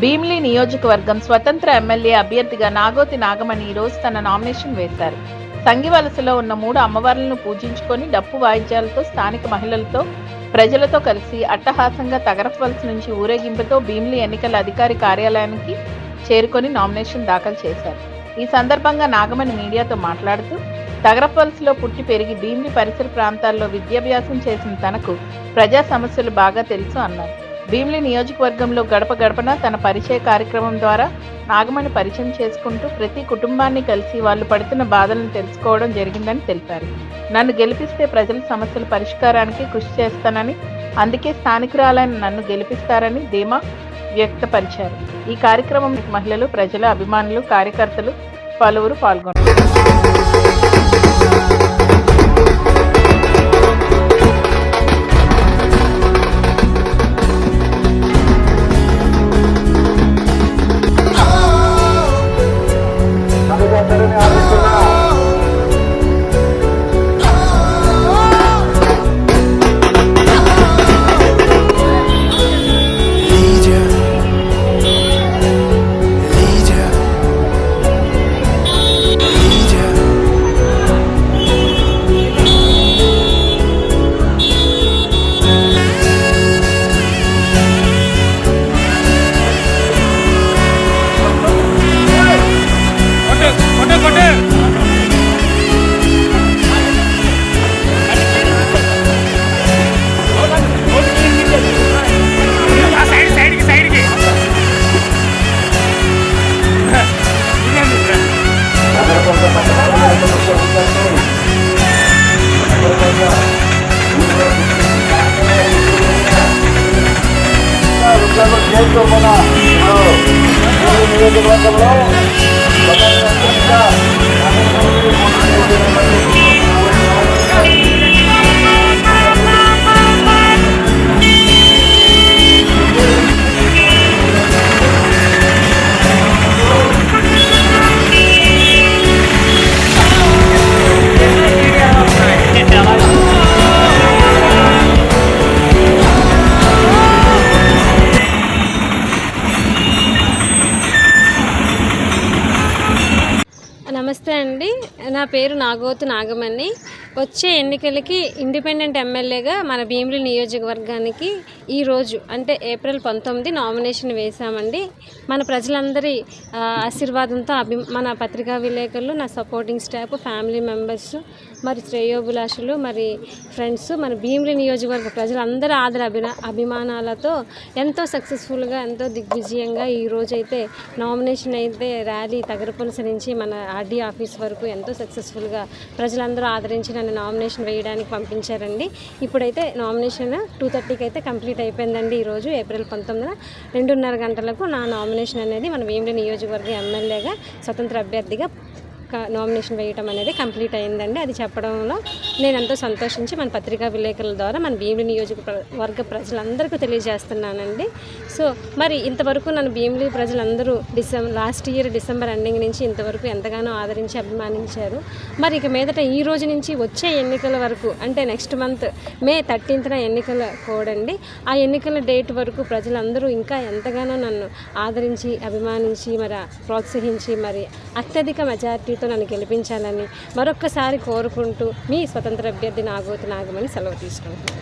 భీమిలి నియోజకవర్గం స్వతంత్ర ఎమ్మెల్యే అభ్యర్థిగా నాగోతి నాగమణి ఈరోజు తన నామినేషన్ వేశారు. సంగివలసలో ఉన్న 3 అమ్మవార్లను పూజించుకొని డప్పు వాయిద్యాలతో స్థానిక మహిళలతో ప్రజలతో కలిసి అట్టహాసంగా తగరపవలస నుంచి ఊరేగింపుతో భీమిలి ఎన్నికల అధికారి కార్యాలయానికి చేరుకొని నామినేషన్ దాఖలు చేశారు. ఈ సందర్భంగా నాగమణి మీడియాతో మాట్లాడుతూ తగరపవలసలో పుట్టి పెరిగి భీమిలి పరిసర ప్రాంతాల్లో విద్యాభ్యాసం చేసిన తనకు ప్రజా సమస్యలు బాగా తెలుసు అన్నారు. భీమిలి నియోజకవర్గంలో గడప గడపన తన పరిచయ కార్యక్రమం ద్వారా నాగమణి పరిచయం చేసుకుంటూ ప్రతి కుటుంబాన్ని కలిసి వాళ్ళు పడుతున్న బాధలను తెలుసుకోవడం జరిగిందని తెలిపారు. నన్ను గెలిపిస్తే ప్రజల సమస్యల పరిష్కారానికి కృషి చేస్తానని, అందుకే స్థానికురాలైన నన్ను గెలిపిస్తారని ధీమా వ్యక్తపరిచారు. ఈ కార్యక్రమం మహిళలు, ప్రజల అభిమానులు, కార్యకర్తలు పలువురు పాల్గొన్నారు. నమస్తే అండి, నా పేరు నాగోతి నాగమణి. వచ్చే ఎన్నికలకి ఇండిపెండెంట్ ఎమ్మెల్యేగా మన భీమిలి నియోజకవర్గానికి ఈరోజు అంటే ఏప్రిల్ 19 నామినేషన్ వేశామండి. మన ప్రజలందరి ఆశీర్వాదంతో మన పత్రికా విలేకరులు, నా సపోర్టింగ్ స్టాఫ్, ఫ్యామిలీ మెంబర్స్, మరి శ్రేయోభిలాషులు, మరి ఫ్రెండ్స్, మన భీమిలి నియోజకవర్గ ప్రజలందరూ అభిమానాలతో ఎంతో సక్సెస్ఫుల్గా, ఎంతో దిగ్విజయంగా ఈరోజైతే నామినేషన్ అయితే ర్యాలీ తగరపవలస నుంచి మన ఆర్డీ ఆఫీస్ వరకు ఎంతో సక్సెస్ఫుల్గా ప్రజలందరూ ఆదరించి నన్ను నామినేషన్ వేయడానికి పంపించారండి. ఇప్పుడైతే నామినేషన్ 2:30కి అయితే కంప్లీట్ అయిపోయిందండి. ఈరోజు ఏప్రిల్ 19న 2:30 గంటలకు నా నామినేషన్ అనేది మన భీమిలి నియోజకవర్గ ఎమ్మెల్యేగా స్వతంత్ర అభ్యర్థిగా నామినేషన్ వేయటం అనేది కంప్లీట్ అయిందండి. అది చెప్పడంలో నేను ఎంతో సంతోషించి మన పత్రికా విలేకరుల ద్వారా మన భీమిలి నియోజకవర్గ ప్రజలందరికీ తెలియజేస్తున్నానండి. సో మరి ఇంతవరకు నన్ను భీమిలి ప్రజలందరూ లాస్ట్ ఇయర్ డిసెంబర్ ఎండింగ్ నుంచి ఇంతవరకు ఎంతగానో ఆదరించి అభిమానించారు. మరి ఇక మీదట ఈ రోజు నుంచి వచ్చే ఎన్నికల వరకు అంటే నెక్స్ట్ మంత్ మే 13న ఎన్నికల కోడ్ అండి. ఆ ఎన్నికల డేట్ వరకు ప్రజలందరూ ఇంకా ఎంతగానో నన్ను ఆదరించి అభిమానించి మరి ప్రోత్సహించి మరి అత్యధిక మెజారిటీ నన్ను గెలిపించాలని మరొక్కసారి కోరుకుంటూ మీ స్వతంత్ర అభ్యర్థి నాగోతి నాగమణి సెలవు తీసుకుంటున్నాను.